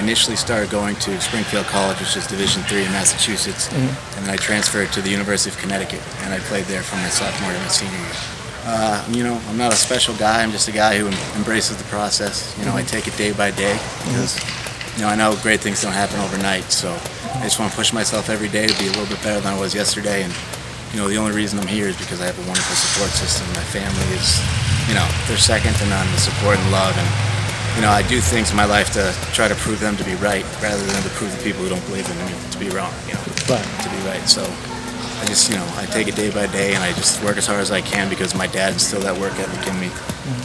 initially started going to Springfield College, which is Division III in Massachusetts, and then I transferred to the University of Connecticut, and I played there from my sophomore to my senior year. You know, I'm not a special guy. I'm just a guy who embraces the process. You know, I take it day by day because, you know, I know great things don't happen overnight. So I just want to push myself every day to be a little bit better than I was yesterday. And, you know, the only reason I'm here is because I have a wonderful support system. My family is, you know, they're second to none, the support and love. And, you know, I do things in my life to try to prove them to be right rather than to prove the people who don't believe in me to be wrong, you know, to be right. So I just, you know, I take it day by day and I just work as hard as I can because my dad instilled that work ethic in me.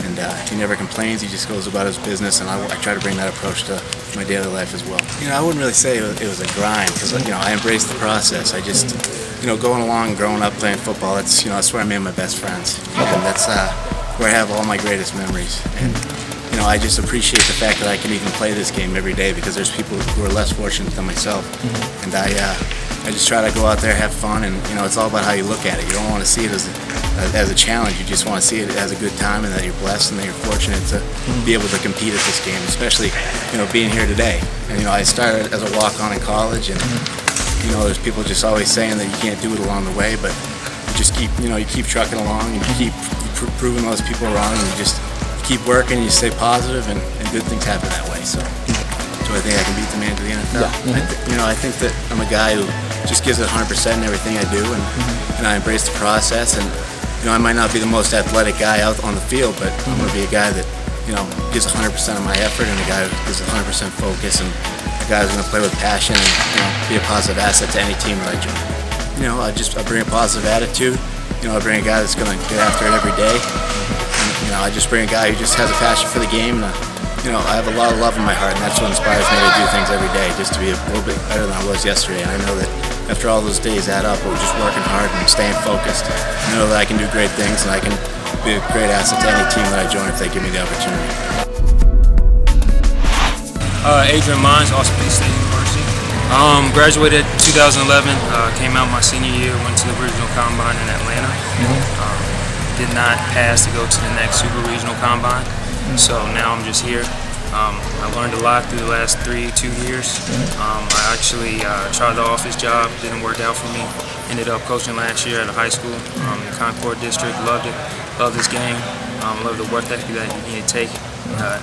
And he never complains, he just goes about his business, and I try to bring that approach to my daily life as well. You know, I wouldn't really say it was a grind because, you know, I embraced the process. I just, you know, going along, growing up playing football, that's, you know, that's where I made my best friends. And that's where I have all my greatest memories. And, you know, I just appreciate the fact that I can even play this game every day because there's people who are less fortunate than myself. And I just try to go out there, have fun, and, you know, it's all about how you look at it. You don't want to see it as a challenge. You just want to see it as a good time and that you're blessed and that you're fortunate to be able to compete at this game, especially, you know, being here today. And, you know, I started as a walk-on in college, and, you know, there's people just always saying that you can't do it along the way, but you just keep, you know, you keep trucking along and you keep proving those people wrong, and you just keep working and you stay positive, and good things happen that way. So do I think I can beat the man to the NFL? You know, I think that I'm a guy who just gives it 100% in everything I do, and I embrace the process. And, you know, I might not be the most athletic guy out on the field, but I'm going to be a guy that, you know, gives 100% of my effort, and a guy who gives 100% focus, and a guy who's going to play with passion and, you know, be a positive asset to any team that I join. You know, I bring a positive attitude. You know, I bring a guy that's going to get after it every day. And, you know, I just bring a guy who just has a passion for the game. And, you know, I have a lot of love in my heart, and that's what inspires me to do things every day, just to be a little bit better than I was yesterday. And I know that after all those days add up, we're just working hard and staying focused. I know that I can do great things, and I can be a great asset to any team that I join if they give me the opportunity. Adrian, also Peay State University. Graduated 2011, came out my senior year, went to the regional combine in Atlanta. Did not pass to go to the next super regional combine, so now I'm just here. I learned a lot through the last 2 years. I actually tried the office job, didn't work out for me. Ended up coaching last year at a high school in the Concord district. Loved it, loved this game, loved the work ethic that you need to take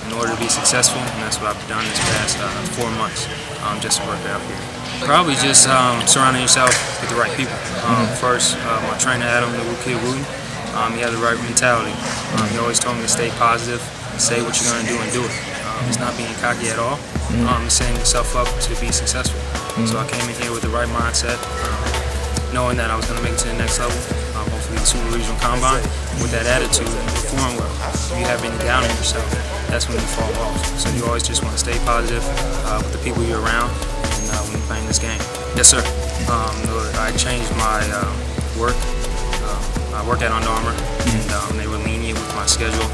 in order to be successful, and that's what I've done this past 4 months just to work it out here. Probably just surrounding yourself with the right people. First, my trainer Adam, the kid Wooten, he had the right mentality. He always told me to stay positive, say what you're going to do and do it. It's not being cocky at all. It's setting yourself up to be successful. So I came in here with the right mindset, knowing that I was going to make it to the next level, hopefully the Super Regional Combine. With that attitude and perform well. If you have any doubt in yourself, that's when you fall off. So you always just want to stay positive with the people you're around and when you're playing this game. Yes, sir. I changed my work. I work at Under Armour, and they were lenient with my schedule.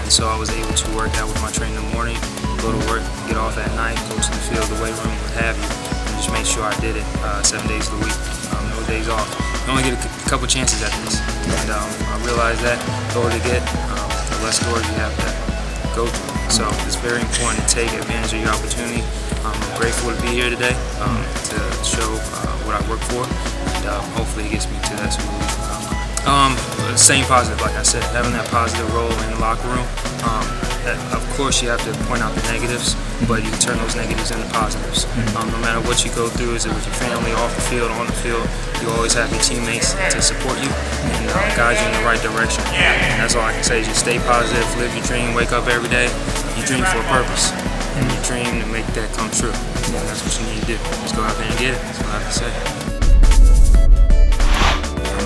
And so I was able to work out with my trainer in the morning, go to work, get off at night, go to the field, the weight room, what have you, and just make sure I did it 7 days of the week, no days off. You only get a couple chances at this, and I realized that the older you get, the less doors you have to go through. So it's very important to take advantage of your opportunity. I'm grateful to be here today to show what I work for, and hopefully it gets me to that Super Regional Combine. Staying positive, like I said, having that positive role in the locker room. Of course, you have to point out the negatives, but you can turn those negatives into positives. No matter what you go through, is it with your family, off the field, on the field, you always have your teammates to support you and guide you in the right direction. And that's all I can say is just stay positive, live your dream, wake up every day. You dream for a purpose, and you dream to make that come true. And that's what you need to do. Just go out there and get it. That's what I have to say.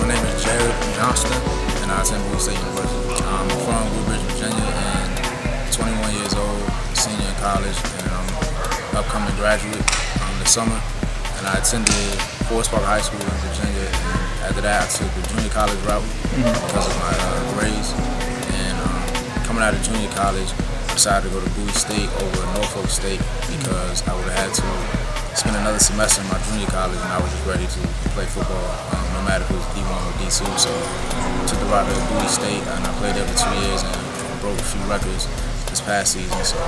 My name is Jered from Johnston, and I attend Bowie State University. I'm from Woodbridge, Virginia, and 21 years old, senior in college, and I'm an upcoming graduate this summer. And I attended Forest Park High School in Virginia, and after that I took the junior college route because of my grades. And coming out of junior college, I decided to go to Bowie State over Norfolk State because I would have had to spend another semester in my junior college, and I was just ready to play football, no matter if it was D1 or D2. So I took the route to Bowie State, and I played there for 2 years and broke a few records this past season. So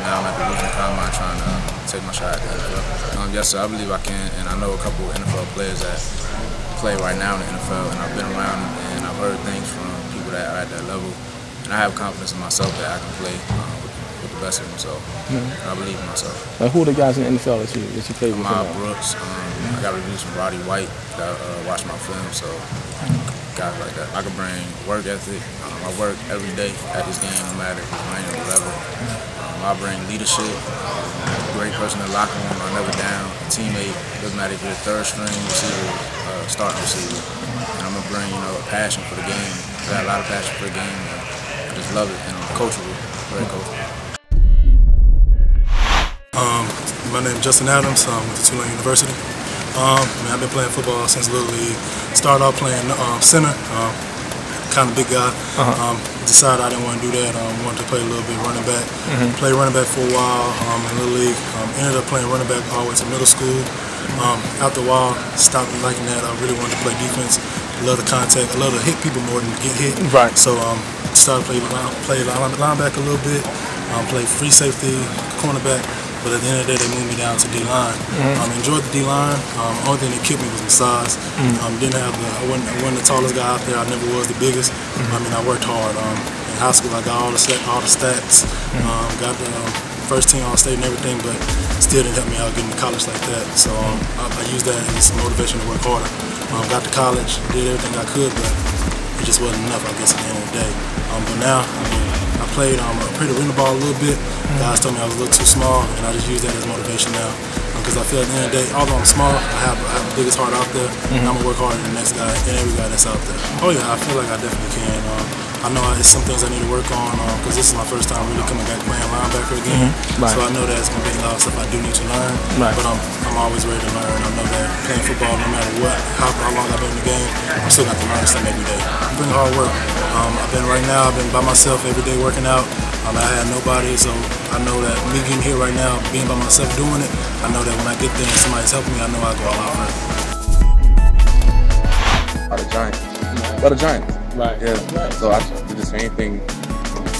now I'm at the Bethune Combine trying to take my shot at the NFL. Yes, sir, I believe I can, and I know a couple of NFL players that play right now in the NFL, and I've been around and I've heard things from people that are at that level, and I have confidence in myself that I can play with the best of them, so I believe in myself. Who are the guys in the NFL that you play with? Brooks, I got reviews from Roddy White that watch my film, so guys like that. I can bring work ethic. I work every day at this game, no matter if it's rain or whatever. I bring leadership, great person in the locker room, I'm never down, a teammate, doesn't matter if you're a third string receiver, starting receiver. And I'm going to bring, a passion for the game. I got a lot of passion for the game, and I just love it, and I'm coachable, very coachable. My name is Justin Adams. I'm with Tulane University. I've been playing football since Little League. Started off playing center, kind of big guy. Decided I didn't want to do that. Wanted to play a little bit running back. Played running back for a while in Little League. Ended up playing running back all the way to middle school. After a while, stopped liking that. I really wanted to play defense. I love the contact. I love to hit people more than get hit. Right. So started playing linebacker a little bit. Played free safety, cornerback. But at the end of the day, they moved me down to D-line. Enjoyed the D-line. Only thing that kept me was my size. I wasn't the tallest guy out there. I never was the biggest. I worked hard. In high school, I got all the stats. Got the first team All-State and everything, but still didn't help me out getting to college like that. So I used that as motivation to work harder. Got to college, did everything I could, but it just wasn't enough, I guess, at the end of the day. But now, I played arena ball a little bit. Guys told me I was a little too small, and I just use that as motivation now. Because I feel at the end of the day, although I'm small, I have the biggest heart out there, and I'm going to work harder than the next guy and every guy that's out there. Oh yeah, I feel like I definitely can. I know it's some things I need to work on, because this is my first time really coming back playing linebacker again. So I know that it's going to be a lot of stuff I do need to learn, but I'm always ready to learn. I know that playing football, no matter how long I've been in the game, I'm still got to learn something every day. I'm doing hard work. I've been by myself every day working out. I had nobody, so I know that me getting here right now, being by myself doing it, I know that when I get there and somebody's helping me, I know I go all out for it. The Giants. Well, the Giants. Right. Yeah. Right. So I did the same thing.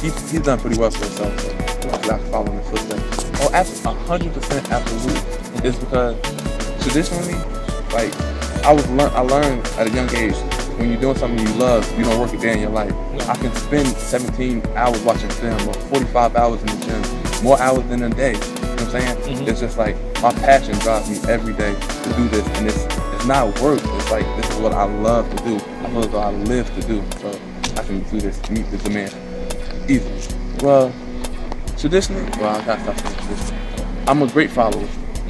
He's done pretty well for himself, so I feel like following the footsteps. Oh, 100% absolutely. It's because traditionally, like I learned at a young age, when you're doing something you love, you don't work a day in your life. I can spend 17 hours watching film or 45 hours in the gym, more hours than a day. You know what I'm saying? It's just like my passion drives me every day to do this, and it's not work. It's like this is what I love to do. I feel as though I live to do, so I can do this, meet the demand easily. Well, traditionally, I gotta stop saying traditionally. I'm a great follower.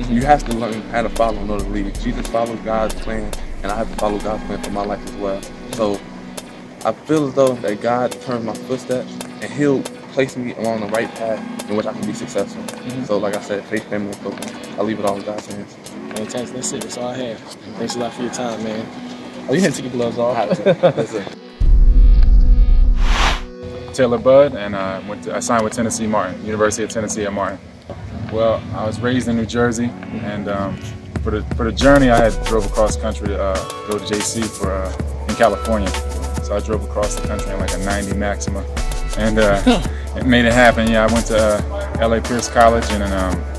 You have to learn how to follow in order to lead. Jesus followed God's plan, and I have to follow God's plan for my life as well. So I feel as though that God turns my footsteps, and He'll place me along the right path in which I can be successful. So like I said, faith, family, and focus. I leave it all in God's hands. Fantastic. That's it. That's all I have. Thanks a lot for your time, man. Oh, you didn't take your gloves off. That's it. Taylor Budd, and I signed with Tennesse-Martin, University of Tennessee at Martin. Well, I was raised in New Jersey, and for the journey, I had drove across country to go to JC in California. So I drove across the country in like a 90 Maxima, and it made it happen. Yeah, I went to LA Pierce College, and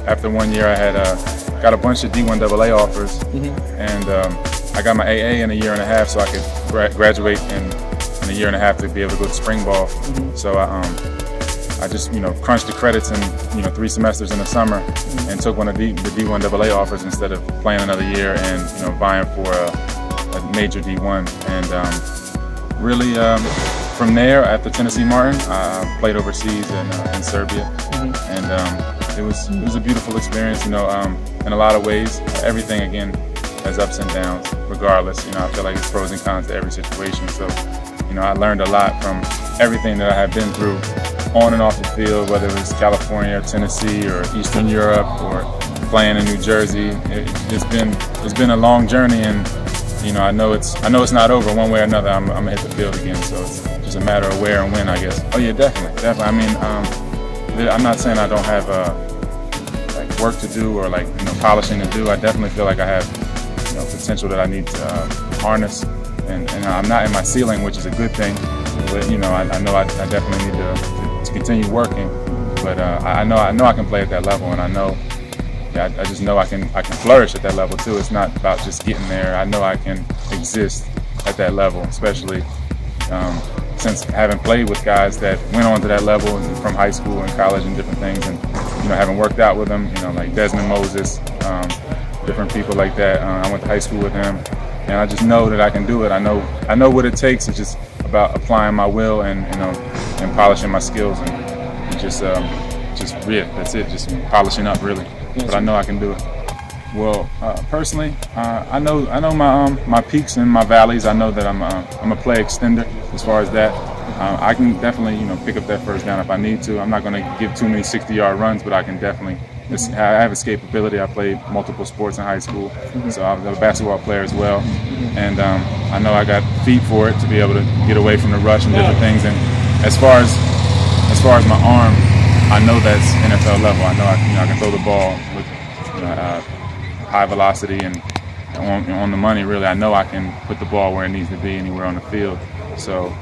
after 1 year, I had got a bunch of D1AA offers, and I got my AA in a year and a half, so I could graduate in a year and a half to be able to go to spring ball. So I just crunched the credits in 3 semesters in the summer, and took one of the D1AA offers instead of playing another year and vying for a major D1. And really from there, after Tennesse-Martin, I played overseas in Serbia, and it was a beautiful experience. In a lot of ways, everything again has ups and downs. Regardless, I feel like it's pros and cons to every situation. So I learned a lot from everything that I have been through, on and off the field, whether it was California or Tennessee or Eastern Europe or playing in New Jersey. It's been a long journey, and I know it's not over. One way or another, I'm gonna hit the field again. So it's just a matter of where and when, I guess. Oh yeah, definitely. I mean, I'm not saying I don't have like work to do or like polishing to do. I definitely feel like I have potential that I need to harness, and I'm not in my ceiling, which is a good thing. But I know I definitely need to continue working. But I know I can play at that level, and I know. I just know I can flourish at that level too. It's not about just getting there. I know I can exist at that level, especially since having played with guys that went on to that level from high school and college and different things, and having worked out with them, like Desmond Moses, different people like that. I went to high school with him, and I just know that I can do it. I know what it takes. It's just about applying my will and and polishing my skills and just that's it. Just polishing up really. But I know I can do it. Well, personally, I know my peaks and my valleys. I know that I'm a play extender as far as that. I can definitely pick up that first down if I need to. I'm not going to give too many 60-yard runs, but I can definitely. I have escapability. I played multiple sports in high school, so I was a basketball player as well. And I know I got feet for it to be able to get away from the rush and different things. And as far as my arm, I know that's NFL level. I know I can throw the ball with high velocity and on the money. Really, I know I can put the ball where it needs to be anywhere on the field. So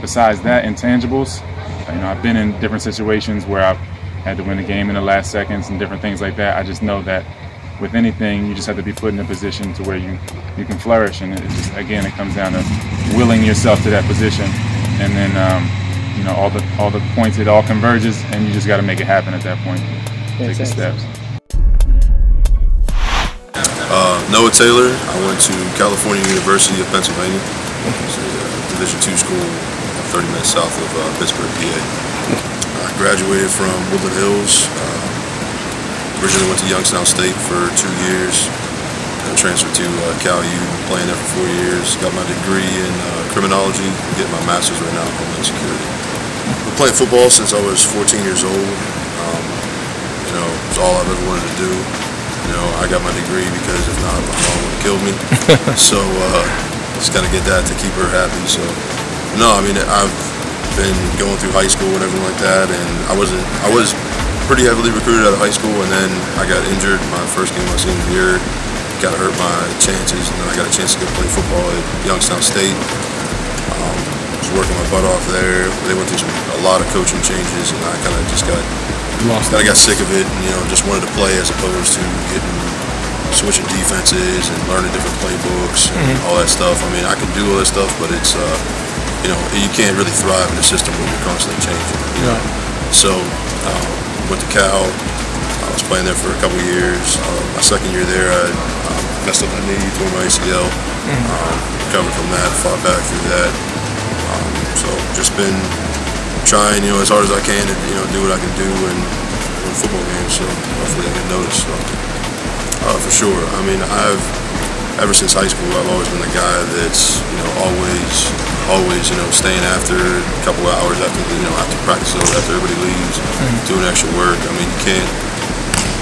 besides that, intangibles, I've been in different situations where I've had to win a game in the last seconds and different things like that. I just know that with anything, you just have to be put in a position to where you can flourish. And it comes down to willing yourself to that position, and then all the points, it all converges, and you just got to make it happen at that point. Take the steps. Noah Taylor. I went to California University of Pennsylvania. It's a Division II school 30 minutes south of Pittsburgh, PA. I graduated from Woodland Hills. Originally went to Youngstown State for 2 years. Then transferred to Cal U, playing there for 4 years. Got my degree in criminology. Getting my master's right now in Homeland Security. I've been playing football since I was 14 years old. It's all I've ever wanted to do. I got my degree because if not, my mom would have killed me. So just got to get that to keep her happy. So no, I've been going through high school and everything like that, and I was pretty heavily recruited out of high school, and then I got injured my first game of my senior year. Kind of hurt my chances, and then I got a chance to go play football at Youngstown State. Was working my butt off there. They went through a lot of coaching changes, and I kind of just got sick of it, and just wanted to play as opposed to switching defenses and learning different playbooks and all that stuff. I can do all that stuff, but it's you can't really thrive in a system where you're constantly changing. So went to Cal. I was playing there for a couple of years. My second year there, I messed up my knee, tore my ACL. Recovered from that, fought back through that. So just been trying, as hard as I can to, do what I can do in football games. So hopefully I get noticed. So for sure. Ever since high school, I've always been the guy that's, always, staying after a couple of hours after practice over, after everybody leaves, doing extra work. You can't.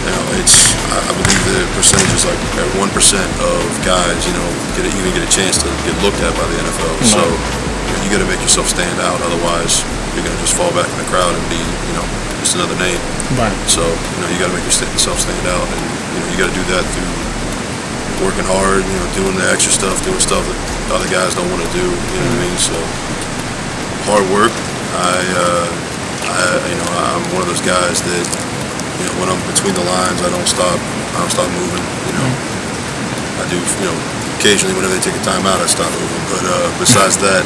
I believe the percentage is like at 1% of guys, even get a chance to get looked at by the NFL. So you got to make yourself stand out. Otherwise, you're going to just fall back in the crowd and be, just another name. Right. So you got to make yourself stand out, and you got to do that through working hard, doing the extra stuff, doing stuff that other guys don't want to do. You know what I mean? So hard work. I'm one of those guys that, when I'm between the lines, I don't stop moving. I do, occasionally whenever they take a timeout, I stop moving. But besides that,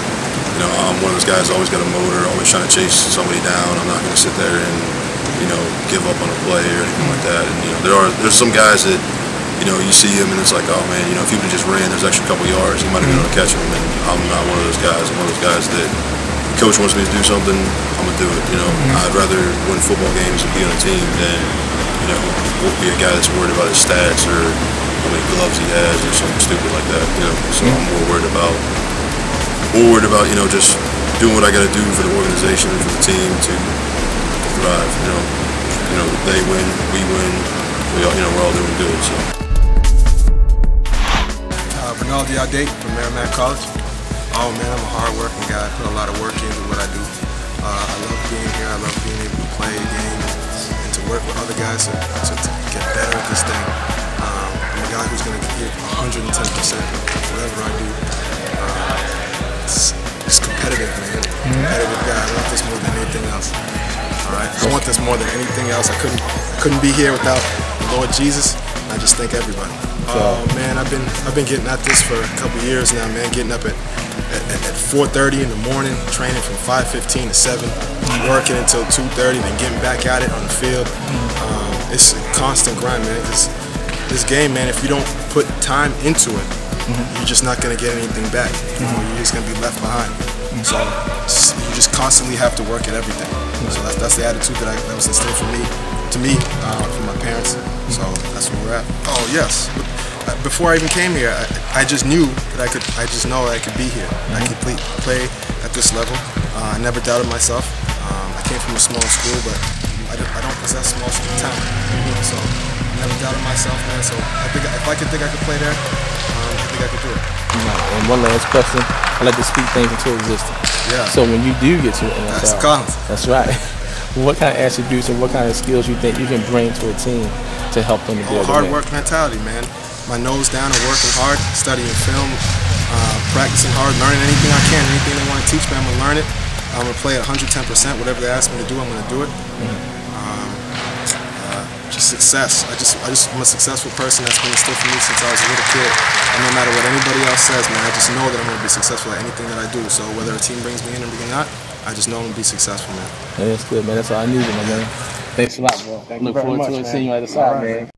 I'm one of those guys always got a motor, always trying to chase somebody down. I'm not going to sit there and give up on a play or anything like that. And there's some guys that you see him and it's like, oh man, if he would have just ran those extra couple yards, he might have been able to catch him. And I'm not one of those guys. I'm one of those guys that the coach wants me to do something, I'm gonna do it. I'd rather win football games and be on a team than be a guy that's worried about his stats or how many gloves he has or something stupid like that. So I'm more worried about just doing what I got to do for the organization and for the team to thrive. They win, we win. We're all doing good. So. Renaldi from Merrimack College. Oh man, I'm a hard-working guy. I put a lot of work into what I do. I love being here. I love being able to play a game and to work with other guys to get better at this thing. I'm a guy who's going to give 110% whatever I do. It's competitive, man. Competitive guy. I want this more than anything else. All right, I want this more than anything else. I couldn't be here without the Lord Jesus. I just thank everybody. Oh man, I've been getting at this for a couple years now, man. Getting up at 4:30 in the morning, training from 5:15 to 7, working until 2:30, then getting back at it on the field. It's a constant grind, man. This game, man, if you don't put time into it, you're just not gonna get anything back. You're just gonna be left behind. So you just constantly have to work at everything. So that's the attitude that was instilled from from my parents. So that's where we're at. Oh yes. Before I even came here, I just knew that I just know that I could be here. I could play at this level. I never doubted myself. I came from a small school, but I don't possess small school talent. So I never doubted myself, man. So I think if I could play there, I think I could do it. And one last question, I like to speak things into existence. Yeah. So when you do get to the NFL, that's right. What kind of attributes and what kind of skills you think you can bring to a team to help them to build hard work mentality, man. My nose down and working hard, studying film, practicing hard, learning anything I can. Anything they want to teach me, I'm gonna learn it. I'm gonna play at 110%. Whatever they ask me to do, I'm gonna do it. Just success. I'm a successful person. That's been instilled for me since I was a little kid. And no matter what anybody else says, man, I just know that I'm gonna be successful at anything that I do. So whether a team brings me in or not, I just know I'm gonna be successful, man. That's good, man. That's all I needed, my man. Thanks a lot, bro. Look forward to seeing you at the side, man.